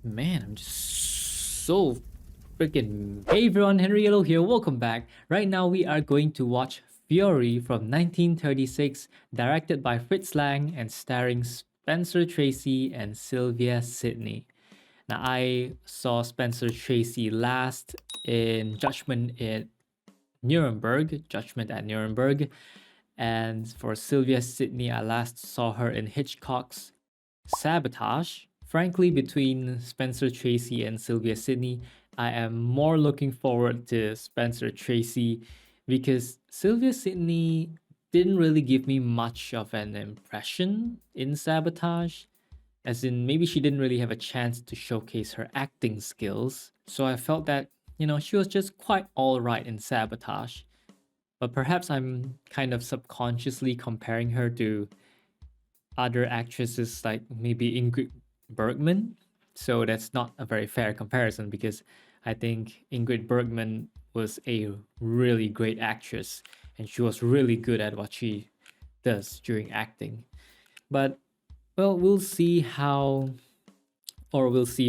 Man, I'm just so freaking. Hey everyone, Henry Yellow here. Welcome back. Right now, we are going to watch Fury from 1936, directed by Fritz Lang and starring Spencer Tracy and Sylvia Sidney. Now, I saw Spencer Tracy last in Judgment at Nuremberg, and for Sylvia Sidney, I last saw her in Hitchcock's Sabotage. Frankly, between Spencer Tracy and Sylvia Sidney, I am more looking forward to Spencer Tracy because Sylvia Sidney didn't really give me much of an impression in Sabotage. As in, maybe she didn't really have a chance to showcase her acting skills. So I felt that, she was just quite alright in Sabotage. But perhaps I'm kind of subconsciously comparing her to other actresses like maybe Ingrid Bergman. So that's not a very fair comparison because I think Ingrid Bergman was a really great actress and she was really good at what she does during acting. But well, we'll see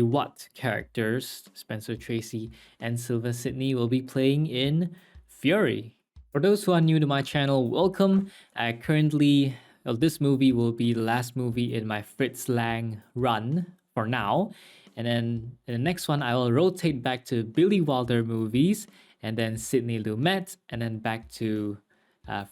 what characters Spencer Tracy and Sylvia Sidney will be playing in Fury. For those who are new to my channel, welcome. This movie will be the last movie in my Fritz Lang run for now. And then in the next one, I will rotate back to Billy Wilder movies, and then Sidney Lumet, and then back to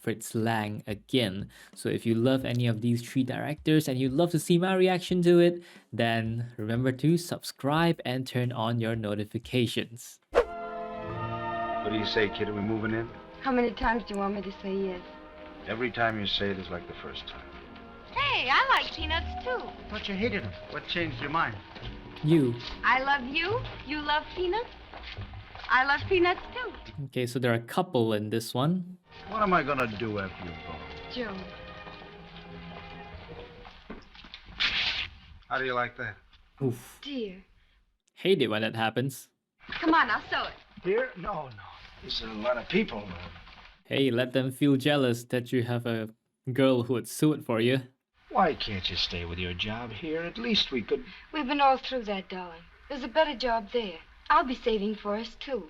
Fritz Lang again. So if you love any of these three directors and you'd love to see my reaction to it, then remember to subscribe and turn on your notifications. What do you say, kid? Are we moving in? How many times do you want me to say yes? Every time you say it is like the first time. Hey, I like peanuts too. I thought you hated them. What changed your mind? You. I love you. You love peanuts. I love peanuts too. Okay, so they're a couple in this one. What am I gonna do after you're gone? Joe. How do you like that? Oof. Dear. Hate it when that happens. Come on, I'll sew it. Here? No. There's a lot of people. Hey, let them feel jealous that you have a girl who would sew it for you. Why can't you stay with your job here? At least we could... We've been all through that, darling. There's a better job there. I'll be saving for us, too.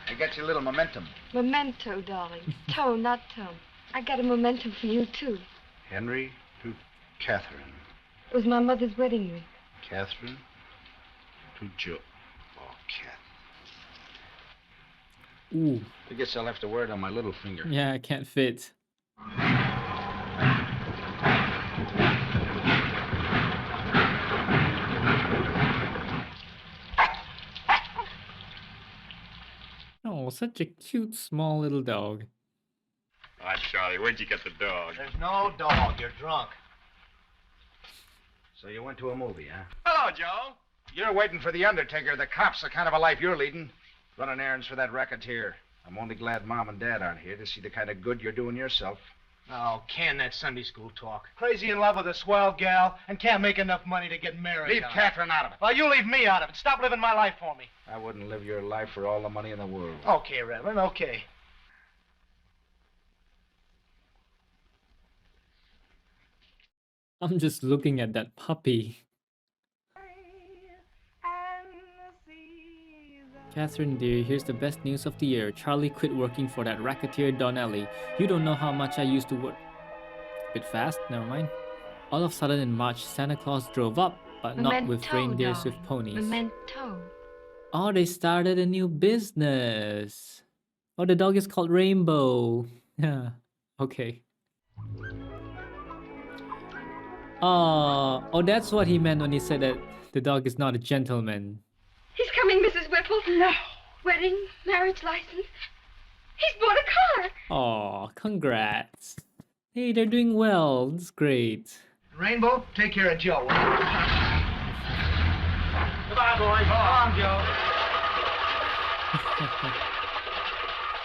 I got you a little momentum. Memento, darling. Toe, not tongue. I got a momentum for you, too. Henry to Catherine. It was my mother's wedding ring. Catherine to Joe. Oh, Cat. Ooh. I guess I'll have to wear it on my little finger. Yeah, it can't fit. Oh, such a cute, small little dog. Hi, Charlie. Where'd you get the dog? There's no dog. You're drunk. So you went to a movie, huh? Hello, Joe. You're waiting for the undertaker. The cops, the kind of a life you're leading. Running errands for that racketeer. I'm only glad Mom and Dad aren't here to see the kind of good you're doing yourself. Oh, can that Sunday school talk. Crazy in love with a swell gal and can't make enough money to get married. Leave Catherine out of it. Well, you leave me out of it. Stop living my life for me. I wouldn't live your life for all the money in the world. Okay, Reverend, okay. I'm just looking at that puppy. Catherine, dear, here's the best news of the year. Charlie quit working for that racketeer Donnelly. You don't know how much I used to work. Bit fast, never mind. All of a sudden in March, Santa Claus drove up, but not with reindeers with ponies. Memento. Oh, they started a new business. Oh, the dog is called Rainbow. Yeah, okay. Oh, that's what he meant when he said that the dog is not a gentleman. He's coming, Mrs. Whipple. No. Wedding, marriage license. He's bought a car. Oh, congrats. Hey, they're doing well. That's great. Rainbow, take care of Joe. Goodbye, boys. Come on, Joe.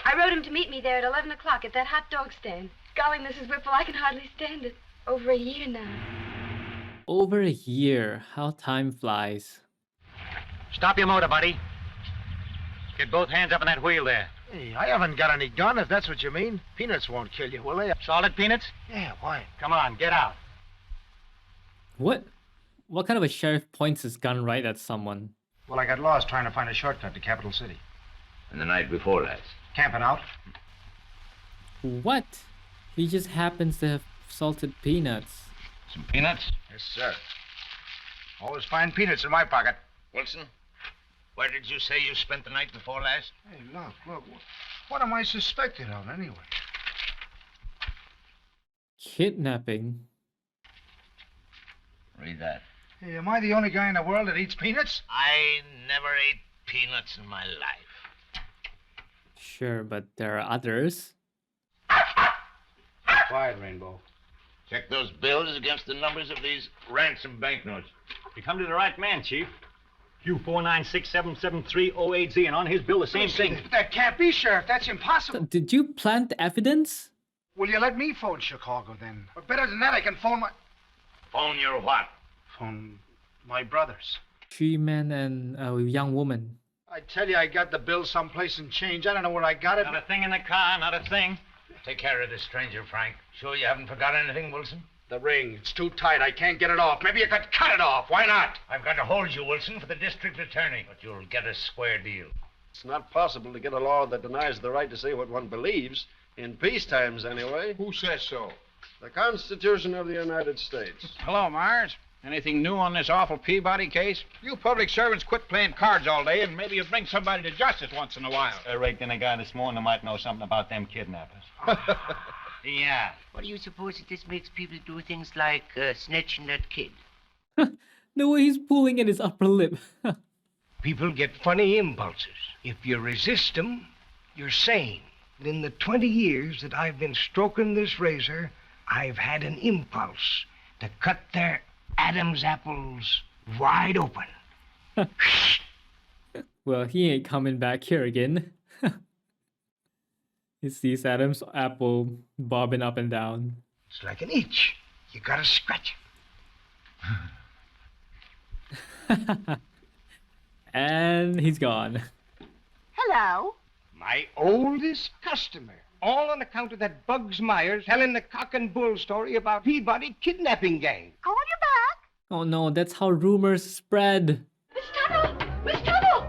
I wrote him to meet me there at 11 o'clock at that hot dog stand. Golly, Mrs. Whipple, I can hardly stand it. Over a year now. Over a year. How time flies. Stop your motor, buddy. Get both hands up on that wheel there. Hey, I haven't got any gun, if that's what you mean. Peanuts won't kill you, will they? Solid peanuts? Yeah, why? Come on, get out. What? What kind of a sheriff points his gun right at someone? Well, I got lost trying to find a shortcut to Capital City. And the night before last. Camping out. What? He just happens to have salted peanuts. Some peanuts? Yes, sir. Always find peanuts in my pocket. Wilson, where did you say you spent the night before last? Hey, look. What am I suspected of, anyway? Kidnapping. Read that. Hey, am I the only guy in the world that eats peanuts? I never ate peanuts in my life. Sure, but there are others. Quiet, Rainbow. Check those bills against the numbers of these ransom banknotes. You come to the right man, Chief. Q496773080Z, and on his bill the same thing. That can't be, Sheriff. That's impossible. Did you plant evidence? Will you let me phone Chicago, then? Or better than that, I can phone my... Phone your what? Phone my brothers. 3 men and a young woman. I tell you, I got the bill someplace in change. I don't know where I got it. Not a thing in the car, not a thing. Take care of this stranger, Frank. Sure you haven't forgot anything, Wilson? The ring. It's too tight. I can't get it off. Maybe you could cut it off. Why not? I've got to hold you, Wilson, for the district attorney. But you'll get a square deal. It's not possible to get a law that denies the right to say what one believes, in peace times anyway. Who says so? The Constitution of the United States. Hello, Myers. Anything new on this awful Peabody case? You public servants quit playing cards all day, and maybe you'll bring somebody to justice once in a while. I raked in a guy this morning who might know something about them kidnappers. Yeah. What do you suppose that this makes people do things like snatching that kid? The way he's pulling at his upper lip. People get funny impulses. If you resist them, you're sane. And in the 20 years that I've been stroking this razor, I've had an impulse to cut their Adam's apples wide open. Well, he ain't coming back here again. He sees Adam's apple bobbing up and down. It's like an itch. You gotta scratch it. And he's gone. Hello. My oldest customer. All on account of that Bugs Myers telling the cock and bull story about Peabody kidnapping gang. Call you back. Oh no, that's how rumors spread. Miss Tuttle! Miss Tuttle!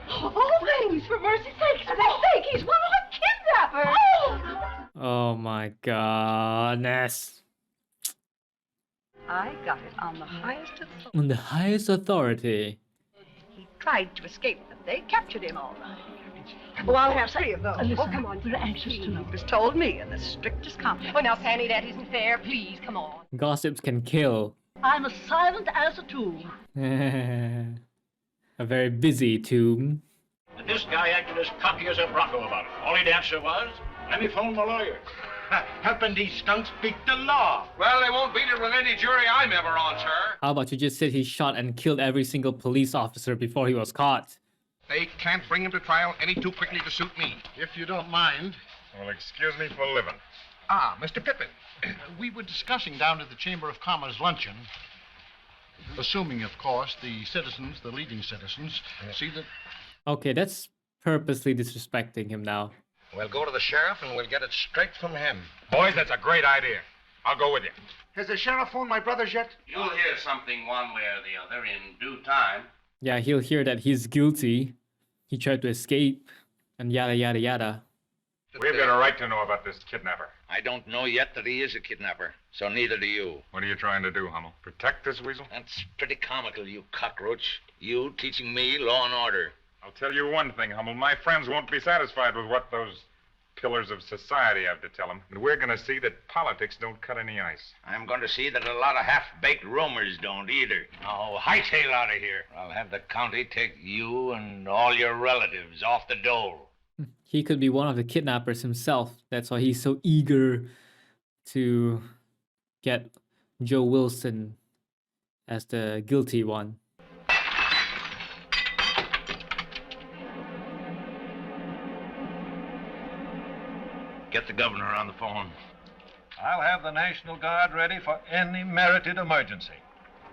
Oh, please, for mercy's sake, for God's sake, he's one of the kidnappers! Oh my goodness. I got it on the highest authority. On the highest authority. He tried to escape, but they captured him all right. Oh, I'll have 3 of those. Listen, oh, come on. we're anxious to know. He was told me in the strictest confidence. Oh, now, Sandy, that isn't fair. Please, come on. Gossips can kill. I'm as silent as a tomb. A very busy tomb. And this guy acted as cocky as a bronco about it. All he'd answer was, let me phone my lawyer. Helping these skunks speak the law. Well, they won't beat it with any jury I'm ever on, sir. How about you just say he shot and killed every single police officer before he was caught? They can't bring him to trial any too quickly to suit me. If you don't mind. Well, excuse me for living. Ah, Mr. Pippin. We were discussing down at the Chamber of Commerce luncheon, assuming, of course, the leading citizens, see that... Okay, that's purposely disrespecting him now. We'll go to the sheriff and we'll get it straight from him. Boys, that's a great idea. I'll go with you. Has the sheriff phoned my brothers yet? You'll hear something one way or the other in due time. Yeah, he'll hear that he's guilty. He tried to escape, and yada yada yada. We've got a right to know about this kidnapper. I don't know yet that he is a kidnapper, so neither do you. What are you trying to do, Hummel? Protect this weasel? That's pretty comical, you cockroach. You teaching me law and order. I'll tell you one thing, Hummel. My friends won't be satisfied with what those pillars of society have to tell them. And we're going to see that politics don't cut any ice. I'm going to see that a lot of half-baked rumors don't either. Now, hightail out of here. I'll have the county take you and all your relatives off the dole. He could be one of the kidnappers himself. That's why he's so eager to get Joe Wilson as the guilty one. Get the governor on the phone. I'll have the National Guard ready for any merited emergency.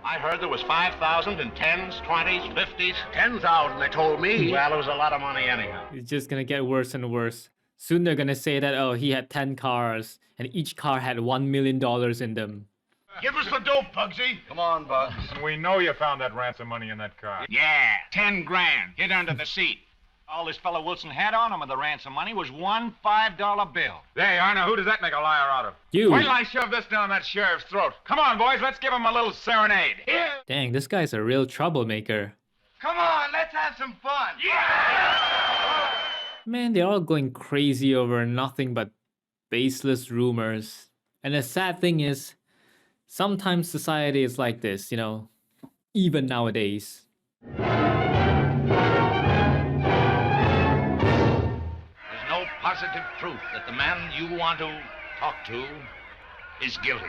I heard there was 5,000 in 10s, 20s, 50s. 10,000, they told me. Well, it was a lot of money anyhow. It's just gonna get worse and worse. Soon they're gonna say that, oh, he had 10 cars, and each car had $1 million in them. Give us the dope, Bugsy. Come on, Bugs. And we know you found that ransom money in that car. Yeah, 10 grand. Hid under the seat. All this fellow Wilson had on him of the ransom money was one $5 bill. Hey, Arno, who does that make a liar out of? You. Wait till I shove this down that sheriff's throat. Come on, boys, let's give him a little serenade. Here. Dang, this guy's a real troublemaker. Come on, let's have some fun. Man, they're all going crazy over nothing but baseless rumors. And the sad thing is, sometimes society is like this, you know, even nowadays. There's no positive proof that the man you want to talk to is guilty.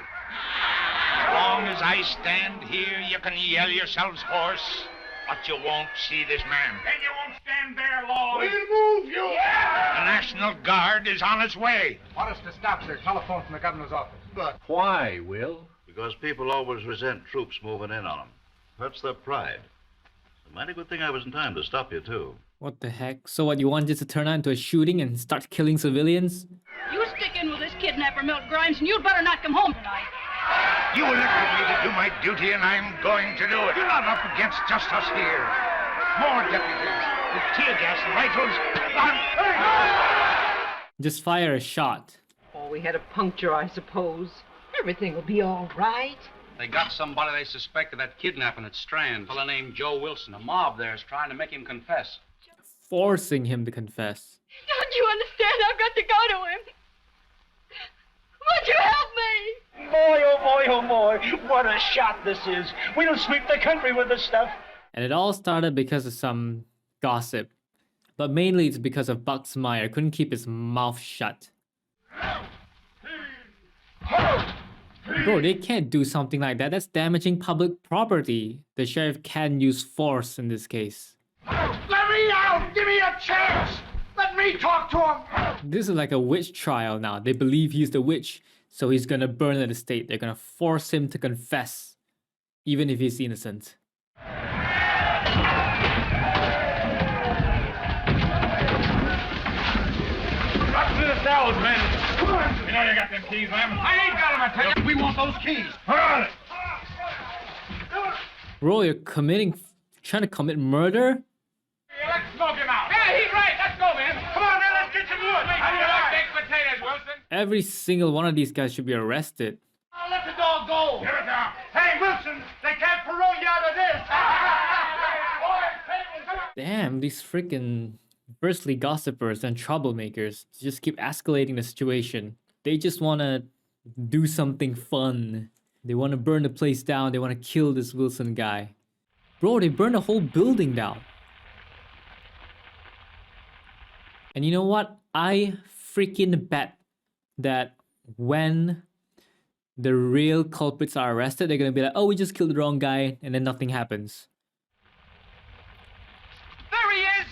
As long as I stand here, you can yell yourselves hoarse, but you won't see this man. Then you won't stand there long. We'll move you. The National Guard is on its way. Want us to stop, sir? Telephone from the governor's office. But Why, Will? because people always resent troops moving in on them. Hurts their pride. It's a mighty good thing I was in time to stop you, too. What the heck? So what, you want this to turn out into a shooting and start killing civilians? You stick in with this kidnapper, Milt Grimes, and you'd better not come home tonight. You elected me to do my duty, and I'm going to do it. You're not up against just us here. More deputies with tear gas and rifles. Just fire a shot. Oh, we had a puncture, I suppose. Everything will be all right. They got somebody they suspect of that kidnapping at Strand. A fellow named Joe Wilson. A mob there is trying to make him confess. Forcing him to confess. Don't you understand? I've got to go to him. Would you help me? Boy, oh boy, oh boy. What a shot this is. We'll sweep the country with this stuff. And it all started because of some gossip. But mainly it's because of Bucks Meyer couldn't keep his mouth shut. Bro, they can't do something like that. That's damaging public property. The sheriff can use force in this case. Let me out! Give me a chance! Let me talk to him! This is like a witch trial now. They believe he's the witch, so he's gonna burn the estate. They're gonna force him to confess, even if he's innocent. Up to the cells, men. Come on. You know you got them keys, Lamb. I ain't got them, I tell you. We want those keys. Put on it. Bro, you're trying to commit murder? Yeah, let's smoke him out. Yeah, he's right. Let's go, man. Come on, man. Let's get some wood. How do you like baked potatoes, Wilson? Every single one of these guys should be arrested. Now let the dog go. Give it down. Hey, Wilson, they can't parole you out of this. Damn, these freaking firstly gossipers and troublemakers just keep escalating the situation. They just want to do something fun. They want to burn the place down. They want to kill this Wilson guy. Bro, they burned a whole building down. And you know what? I freaking bet that when the real culprits are arrested, they're going to be like, oh, we just killed the wrong guy, and then nothing happens. There he is.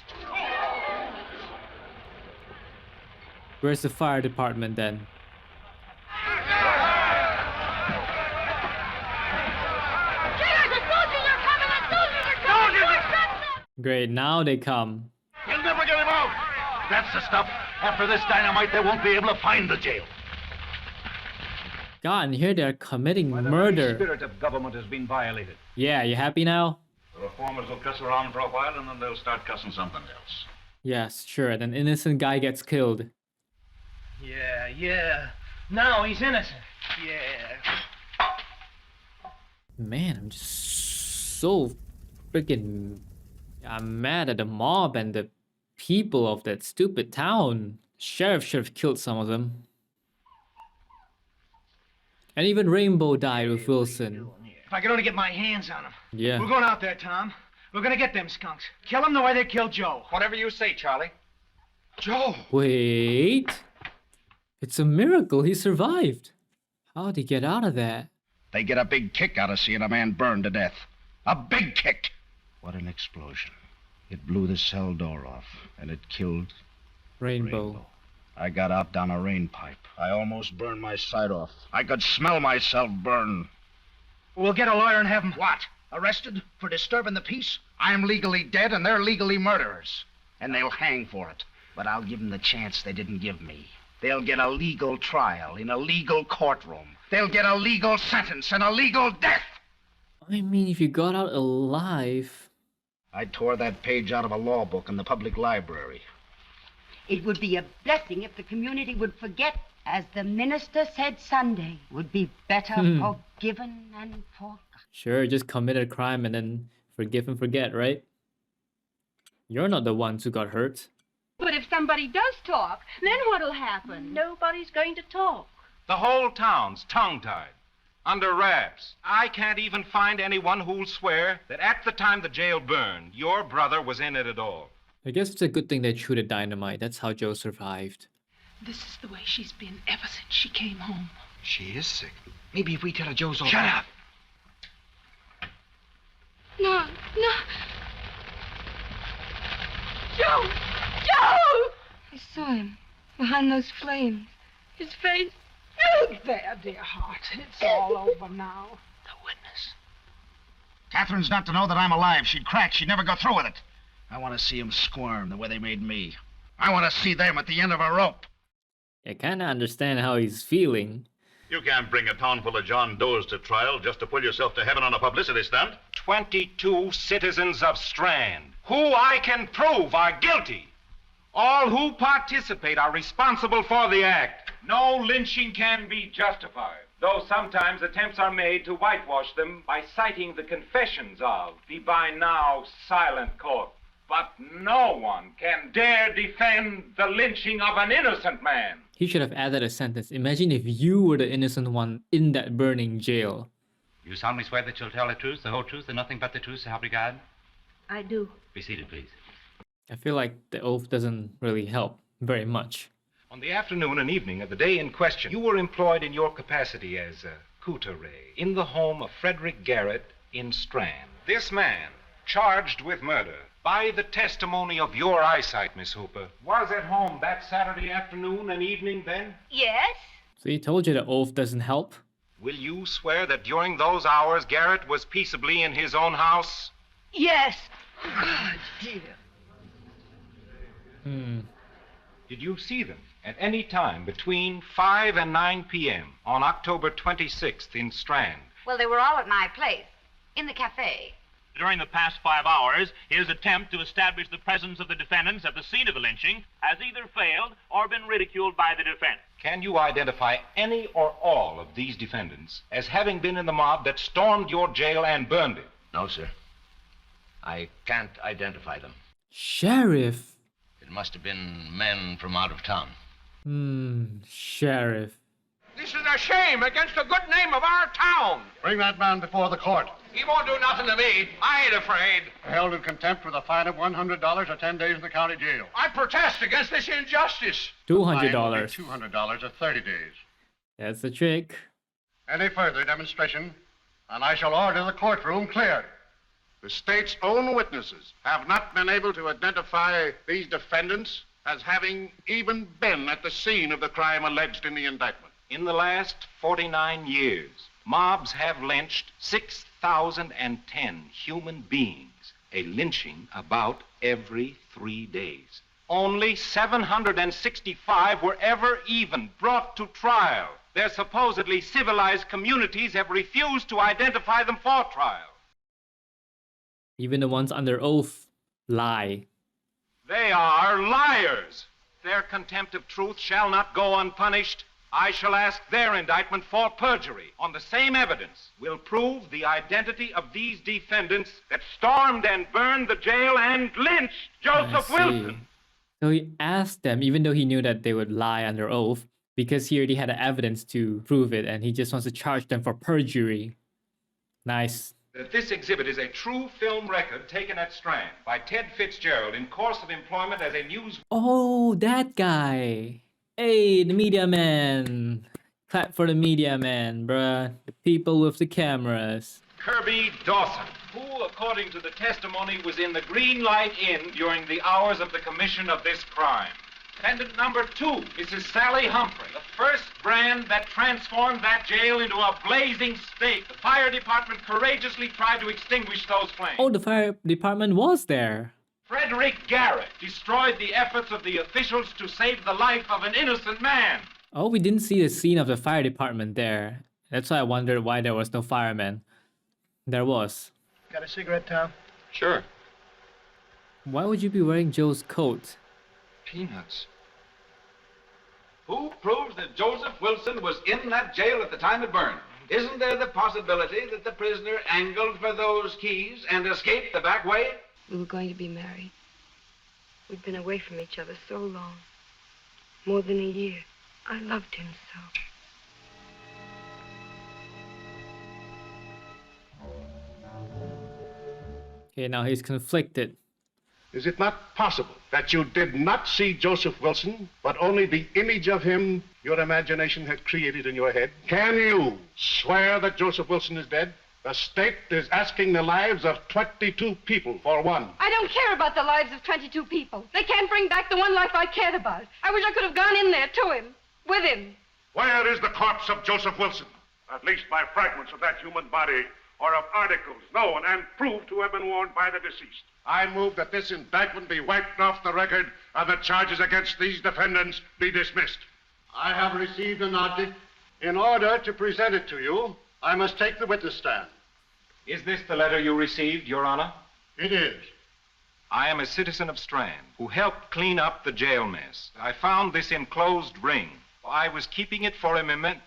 Where's the fire department then? Great, now they come. You'll never get him out. That's the stuff. After this dynamite, they won't be able to find the jail. God, and here they're committing The very murder. spirit of government has been violated. Yeah, you happy now? The reformers will cuss around for a while, and then they'll start cussing something else. Yes, sure. And an innocent guy gets killed. Yeah. Now he's innocent. Yeah. Man, I'm just so freaking... I'm mad at the mob and the people of that stupid town. Sheriff should have killed some of them. And even Rainbow died with Wilson. If I could only get my hands on him. Yeah. We're going out there, Tom. We're gonna get them skunks. Kill them the way they killed Joe. Whatever you say, Charlie. Joe! Wait. It's a miracle he survived. How'd he get out of that? They get a big kick out of seeing a man burned to death. A big kick. What an explosion. It blew the cell door off, and it killed Rainbow. I got out down a rain pipe. I almost burned my side off. I could smell myself burn. We'll get a lawyer and have him... What? Arrested for disturbing the peace? I'm legally dead, and they're legally murderers. And they'll hang for it. But I'll give them the chance they didn't give me. They'll get a legal trial in a legal courtroom. They'll get a legal sentence and a legal death. I mean, if you got out alive... I tore that page out of a law book in the public library. It would be a blessing if the community would forget, as the minister said Sunday, would be better forgiven and forgotten. Sure, just commit a crime and then forgive and forget, right? You're not the ones who got hurt. But if somebody does talk, then what'll happen? Nobody's going to talk. The whole town's tongue-tied, under wraps. I can't even find anyone who'll swear that at the time the jail burned, your brother was in it at all. I guess it's a good thing they threw the dynamite. That's how Joe survived. This is the way she's been ever since she came home. She is sick. Maybe if we tell her Joe's all Shut right. up! No, no. Joe! Joe! I saw him behind those flames. His face. There, dear heart. It's all over now. The witness. Catherine's not to know that I'm alive. She'd crack. She'd never go through with it. I want to see them squirm the way they made me. I want to see them at the end of a rope. I kind of understand how he's feeling. You can't bring a town full of John Does to trial just to pull yourself to heaven on a publicity stunt. 22 citizens of Strand, who I can prove are guilty. All who participate are responsible for the act. No lynching can be justified, though sometimes attempts are made to whitewash them by citing the confessions of the by now silent court. But no one can dare defend the lynching of an innocent man. He should have added a sentence. Imagine if you were the innocent one in that burning jail. You solemnly swear that you'll tell the truth, the whole truth, and nothing but the truth, so help you God? I do. Be seated, please. I feel like the oath doesn't really help very much. On the afternoon and evening of the day in question, you were employed in your capacity as a couturier in the home of Frederick Garrett in Strand. This man, charged with murder, by the testimony of your eyesight, Miss Hooper, was at home that Saturday afternoon and evening then? Yes? So he told you the oath doesn't help? Will you swear that during those hours Garrett was peaceably in his own house? Yes. God, dear. Did you see them at any time between 5 and 9 p.m. on October 26th in Strand? Well, they were all at my place, in the cafe. During the past 5 hours, his attempt to establish the presence of the defendants at the scene of the lynching has either failed or been ridiculed by the defense. Can you identify any or all of these defendants as having been in the mob that stormed your jail and burned it? No, sir. I can't identify them. Sheriff! It must have been men from out of town. Sheriff. This is a shame against the good name of our town. Bring that man before the court. He won't do nothing to me. I ain't afraid. Held in contempt with a fine of $100 or 10 days in the county jail. I protest against this injustice. $200. $200 or 30 days. That's the trick. Any further demonstration, and I shall order the courtroom cleared. The state's own witnesses have not been able to identify these defendants as having even been at the scene of the crime alleged in the indictment. In the last 49 years, mobs have lynched 6,010 human beings, a lynching about every 3 days. Only 765 were ever even brought to trial. Their supposedly civilized communities have refused to identify them for trial. Even the ones under oath lie. They are liars. Their contempt of truth shall not go unpunished. I shall ask their indictment for perjury on the same evidence will prove the identity of these defendants that stormed and burned the jail and lynched Joseph Wilson. So he asked them, even though he knew that they would lie under oath, because he already had the evidence to prove it, and he just wants to charge them for perjury. Nice. That this exhibit is a true film record taken at Strand by Ted Fitzgerald in course of employment as a news... Oh, that guy. Hey, the media man. Clap for the media man, bruh. The people with the cameras. Kirby Dawson, who, according to the testimony, was in the Green Light Inn during the hours of the commission of this crime. Defendant number 2, Mrs. Sally Humphrey, the first brand that transformed that jail into a blazing stake. The fire department courageously tried to extinguish those flames. Oh, the fire department was there. Frederick Garrett destroyed the efforts of the officials to save the life of an innocent man. Oh, we didn't see the scene of the fire department there. That's why I wondered why there was no fireman. There was. Got a cigarette, Tom? Sure. Why would you be wearing Joe's coat? Peanuts. Who proves that Joseph Wilson was in that jail at the time it burned? Isn't there the possibility that the prisoner angled for those keys and escaped the back way? We were going to be married. We'd been away from each other so long. More than a year. I loved him so. Okay, now he's conflicted. Is it not possible that you did not see Joseph Wilson, but only the image of him your imagination had created in your head? Can you swear that Joseph Wilson is dead? The state is asking the lives of 22 people for one. I don't care about the lives of 22 people. They can't bring back the one life I cared about. I wish I could have gone in there to him. With him. Where is the corpse of Joseph Wilson? At least by fragments of that human body or of articles known and proved to have been worn by the deceased. I move that this indictment be wiped off the record and the charges against these defendants be dismissed. I have received an object. In order to present it to you, I must take the witness stand. Is this the letter you received, Your Honor? It is. I am a citizen of Strand who helped clean up the jail mess. I found this enclosed ring. I was keeping it for a moment.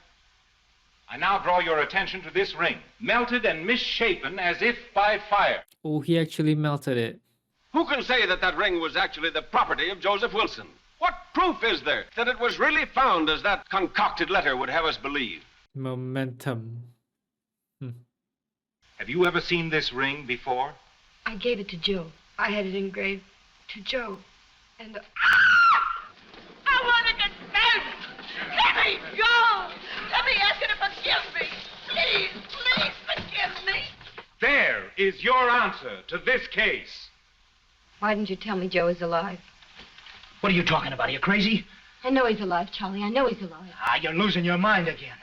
I now draw your attention to this ring, melted and misshapen as if by fire. Oh, he actually melted it. Who can say that that ring was actually the property of Joseph Wilson? What proof is there that it was really found as that concocted letter would have us believe? Momentum. Have you ever seen this ring before? I gave it to Joe. I had it engraved to Joe. And I want to get married. Let me go. Let me ask you to forgive me. Please, please forgive me. There is your answer to this case. why didn't you tell me Joe is alive? What are you talking about? Are you crazy? I know he's alive, Charlie. I know he's alive. You're losing your mind again.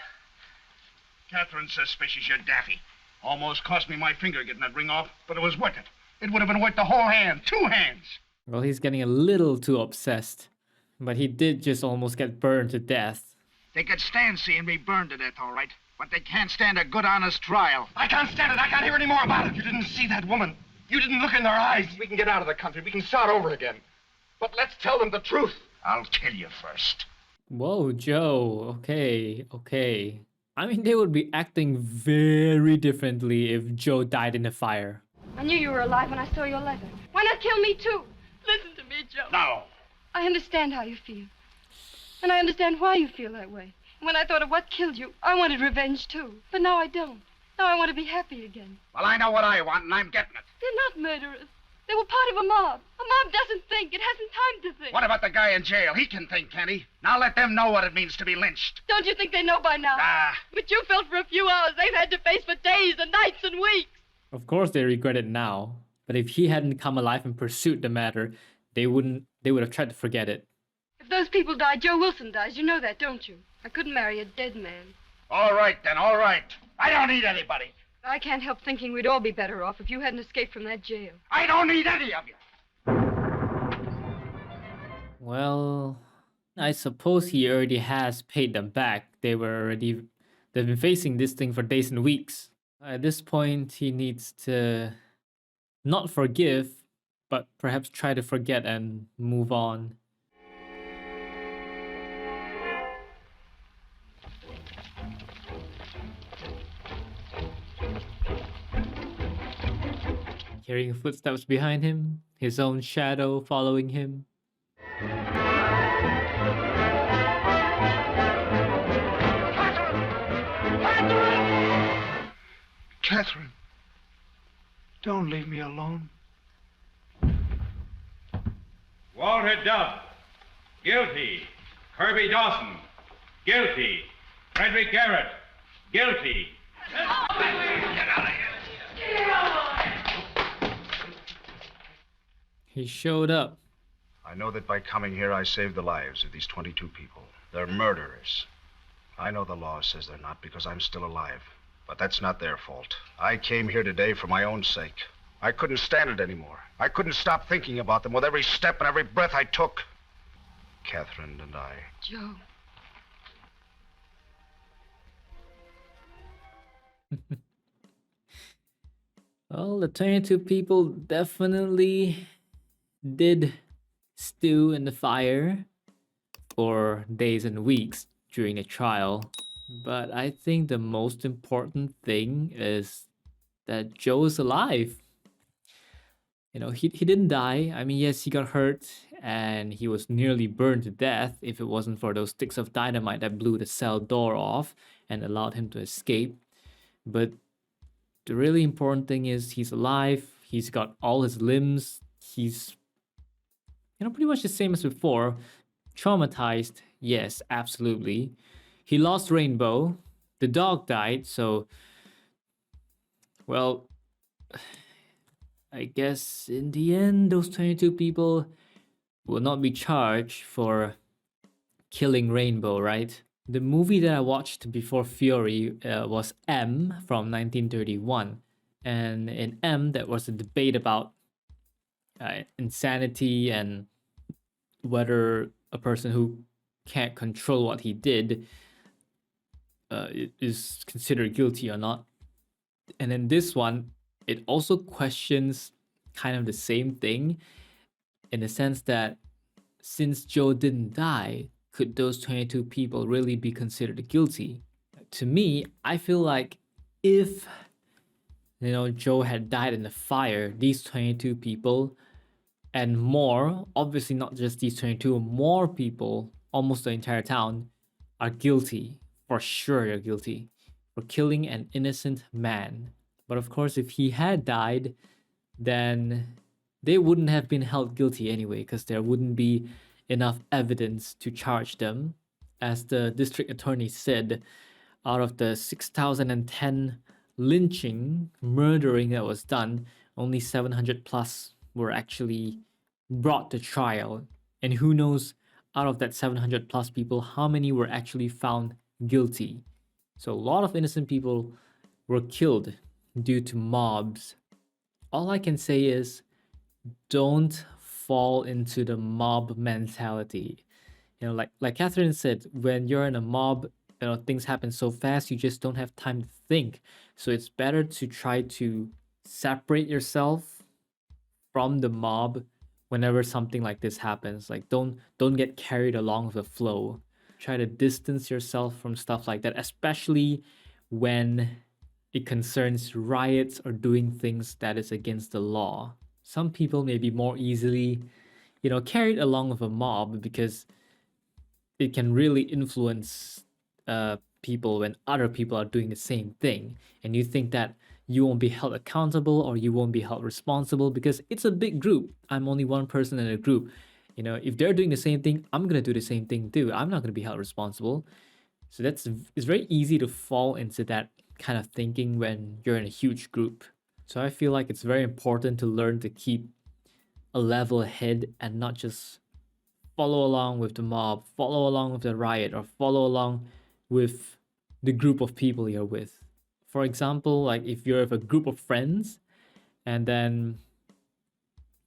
Catherine's suspicious you're daffy. Almost cost me my finger getting that ring off, but it was worth it. It would have been worth the whole hand, 2 hands. Well, he's getting a little too obsessed. But he did just almost get burned to death. They could stand seeing me burned to death, all right. But they can't stand a good, honest trial. I can't stand it. I can't hear any more about it. You didn't see that woman. You didn't look in their eyes. We can get out of the country. We can start over again. But let's tell them the truth. I'll tell you first. Whoa, Joe. Okay. I mean, they would be acting very differently if Joe died in the fire. I knew you were alive when I saw your letter. Why not kill me, too? Listen to me, Joe. No. I understand how you feel. And I understand why you feel that way. When I thought of what killed you, I wanted revenge, too. But now I don't. Now I want to be happy again. Well, I know what I want, and I'm getting it. They're not murderers. They were part of a mob. A mob doesn't think. It hasn't time to think. What about the guy in jail? He can think, can he? Now let them know what it means to be lynched. Don't you think they know by now? But you felt for a few hours. They've had to face for days and nights and weeks. Of course they regret it now. But if he hadn't come alive and pursued the matter, they would have tried to forget it. If those people died, Joe Wilson dies. You know that, don't you? I couldn't marry a dead man. All right, then, all right. I don't need anybody. I can't help thinking we'd all be better off if you hadn't escaped from that jail. I don't need any of you. Well, I suppose he already has paid them back. They've been facing this thing for days and weeks. At this point, he needs to not forgive, but perhaps try to forget and move on. Hearing footsteps behind him, his own shadow following him. Catherine, don't leave me alone. Walter Dove, guilty. Kirby Dawson, guilty. Frederick Garrett, guilty. Get out of here. Get out! He showed up. I know that by coming here, I saved the lives of these 22 people. They're murderers. I know the law says they're not because I'm still alive. But that's not their fault. I came here today for my own sake. I couldn't stand it anymore. I couldn't stop thinking about them with every step and every breath I took. Catherine and I. Joe. Well, the 22 people definitely did stew in the fire for days and weeks during the trial. But I think the most important thing is that Joe is alive. You know, he didn't die. I mean, yes, he got hurt and he was nearly burned to death if it wasn't for those sticks of dynamite that blew the cell door off and allowed him to escape. But the really important thing is he's alive. He's got all his limbs. He's, pretty much the same as before. Traumatized, yes, absolutely. He lost Rainbow. The dog died, so, well, I guess in the end, those 22 people will not be charged for killing Rainbow, right? The movie that I watched before Fury was M from 1931. And in M, there was a debate about insanity and whether a person who can't control what he did is considered guilty or not. And in this one, it also questions kind of the same thing in the sense that since Joe didn't die, could those 22 people really be considered guilty? To me, I feel like if Joe had died in the fire, these 22 people and more, obviously not just these 22, more people, almost the entire town, are guilty. For sure they're guilty for killing an innocent man. But of course, if he had died, then they wouldn't have been held guilty anyway, because there wouldn't be enough evidence to charge them. As the district attorney said, out of the 6,010 lynching, murdering that was done, only 700 plus were actually brought to trial. And who knows, out of that 700 plus people, how many were actually found guilty. So a lot of innocent people were killed due to mobs. All I can say is don't fall into the mob mentality. Like Catherine said, when you're in a mob, things happen so fast, you just don't have time to think. So it's better to try to separate yourself from the mob whenever something like this happens. Like don't get carried along with the flow. Try to distance yourself from stuff like that, especially when it concerns riots or doing things that is against the law. Some people may be more easily, carried along with a mob because it can really influence people when other people are doing the same thing. And you think that you won't be held accountable or you won't be held responsible because it's a big group. I'm only one person in a group. If they're doing the same thing, I'm going to do the same thing too. I'm not going to be held responsible. So it's very easy to fall into that kind of thinking when you're in a huge group. So I feel like it's very important to learn to keep a level head and not just follow along with the mob, follow along with the riot, or follow along with the group of people you're with. For example, like if you're with a group of friends and then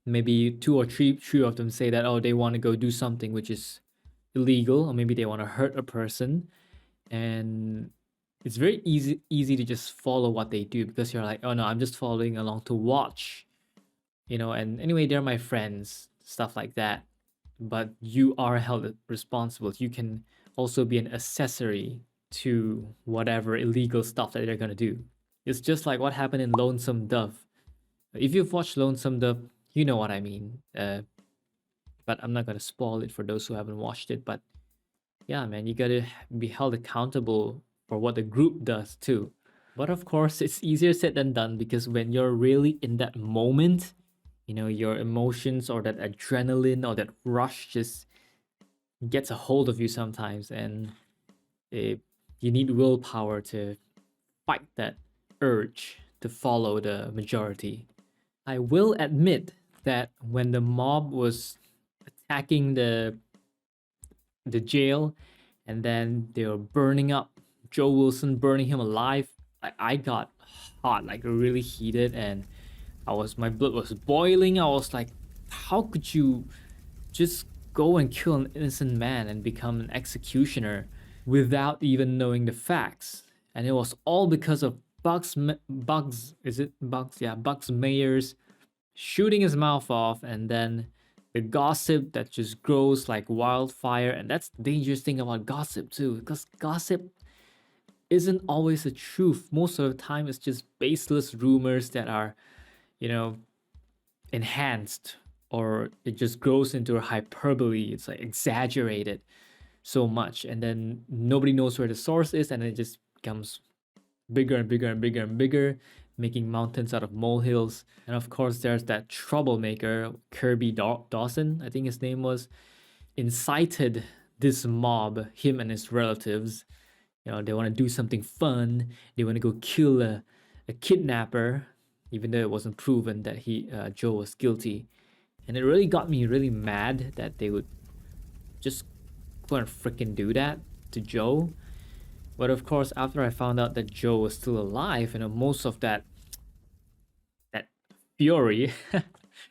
maybe two or three of them say that, they want to go do something which is illegal, or maybe they want to hurt a person, and it's very easy to just follow what they do because you're like, oh no, I'm just following along to watch, and anyway, they're my friends, stuff like that. But you are held responsible. You can also be an accessory to whatever illegal stuff that they're gonna do. It's just like what happened in Lonesome Dove. If you've watched Lonesome Dove, you know what I mean. But I'm not gonna spoil it for those who haven't watched it. But yeah, man, you gotta be held accountable for what the group does too. But of course, it's easier said than done because when you're really in that moment, your emotions or that adrenaline or that rush just gets a hold of you sometimes, and you need willpower to fight that urge to follow the majority. I will admit that when the mob was attacking the jail and then they were burning up Joe Wilson, burning him alive, I got hot, like really heated, and My blood was boiling. I was like, how could you just go and kill an innocent man and become an executioner without even knowing the facts? And it was all because of Bugs, is it Bugs? Yeah, Bugs Mayers shooting his mouth off, and then the gossip that just grows like wildfire. And that's the dangerous thing about gossip too, because gossip isn't always the truth. Most of the time it's just baseless rumors that are, you know, enhanced, or it just grows into a hyperbole. It's like exaggerated so much, and then nobody knows where the source is, and it just becomes bigger and bigger and bigger and bigger, making mountains out of molehills. And of course, there's that troublemaker, Kirby Dawson, I think his name was, incited this mob, him and his relatives. You know, they want to do something fun. They want to go kill a kidnapper, even though it wasn't proven that Joe was guilty. And it really got me really mad that they would just go and freaking do that to Joe. But of course, after I found out that Joe was still alive, you know, most of that fury,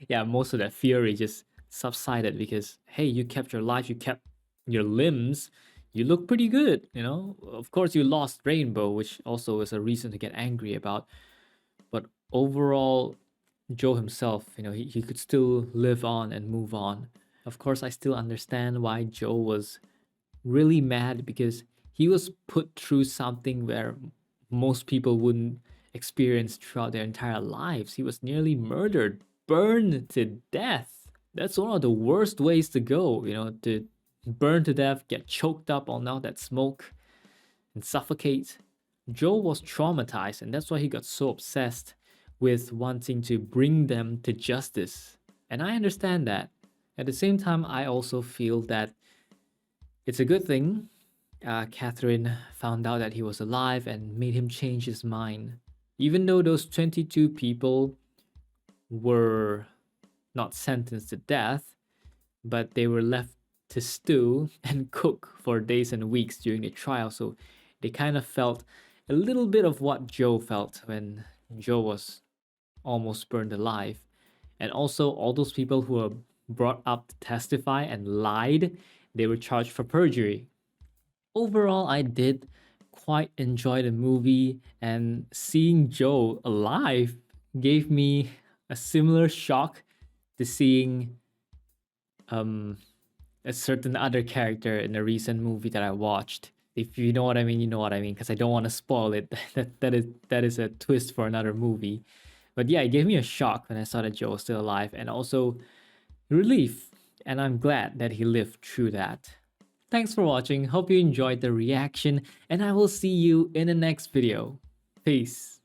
yeah, most of that fury just subsided, because hey, you kept your life, you kept your limbs, you look pretty good, you know. Of course, you lost Rainbow, which also is a reason to get angry about. But overall, Joe himself, you know, he could still live on and move on. Of course, I still understand why Joe was really mad, because he was put through something where most people wouldn't experience throughout their entire lives. He was nearly murdered, burned to death. That's one of the worst ways to go, you know, to burn to death, get choked up on all that smoke, and suffocate. Joe was traumatized, and that's why he got so obsessed with wanting to bring them to justice. And I understand that. At the same time, I also feel that it's a good thing Catherine found out that he was alive and made him change his mind. Even though those 22 people were not sentenced to death, but they were left to stew and cook for days and weeks during the trial. So they kind of felt a little bit of what Joe felt when Joe was almost burned alive. And also, all those people who were brought up to testify and lied, they were charged for perjury. Overall, I did quite enjoy the movie, and seeing Joe alive gave me a similar shock to seeing a certain other character in a recent movie that I watched. If you know what I mean, you know what I mean, because I don't want to spoil it. that is a twist for another movie. But yeah, it gave me a shock when I saw that Joe was still alive, and also relief. And I'm glad that he lived through that. Thanks for watching. Hope you enjoyed the reaction, and I will see you in the next video. Peace.